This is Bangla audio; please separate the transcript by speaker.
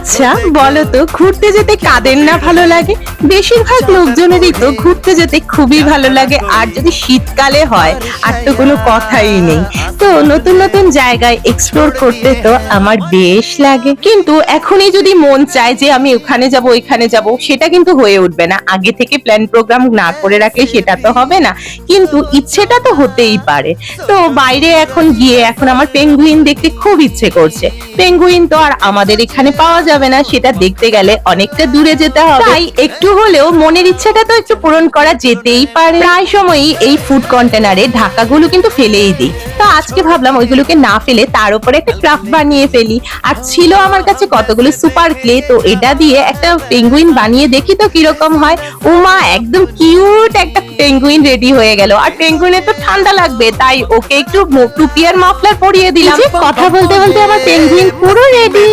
Speaker 1: আচ্ছা বলো তো, ঘুরতে যেতে কাদের না ভালো লাগে? বেশিরভাগ লোকজনেরই তো ঘুরতে যেতে খুবই ভালো লাগে, আর যদি শীতকালে হয় আর তো কোনো কথাই নেই। তো নতুন নতুন জায়গায় এক্সপ্লোর করতে তো আমার বেশ লাগে, কিন্তু এখনই যদি মন চায় যে আমি ওখানে যাব ওইখানে যাব, সেটা কিন্তু হয়ে উঠবে না। আগে থেকে প্ল্যান প্রোগ্রাম না করে রাখলে সেটা তো হবে না, কিন্তু ইচ্ছেটা তো হতেই পারে। তো বাইরে এখন গিয়ে এখন আমার পেঙ্গুইন দেখতে খুব ইচ্ছে করছে। পেঙ্গুইন তো আর আমাদের এখানে পাওয়া যাবে না, সেটা দেখতে গেলে অনেকটা দূরে যেতে হবে, তাই একটু হলেও মনের ইচ্ছাটা তো একটু পূরণ করা যেতেই পারে। প্রায় সময়ই এই ফুড কন্টেনারে ঢাকাগুলো কিন্তু ফেলেই দিই, তো আজকে ভাবলাম ওইগুলোকে না ফেলে তার উপরে একটা ক্রাফট বানিয়ে ফেলি। আর ছিল আমার কাছে কতগুলো সুপার ক্লে, তো এটা দিয়ে একটা পেঙ্গুইন বানিয়ে দেখি তো কিরকম হয়। উমা, একদম কিউট একটা পেঙ্গুইন রেডি হয়ে গেল। আর পেঙ্গুইনের তো ঠান্ডা লাগবে, তাই ওকে একটু টুপি আর মাফলার পরিয়ে দিলাম। কথা বলতে বলতে আমার পেঙ্গুইন পুরো রেডি।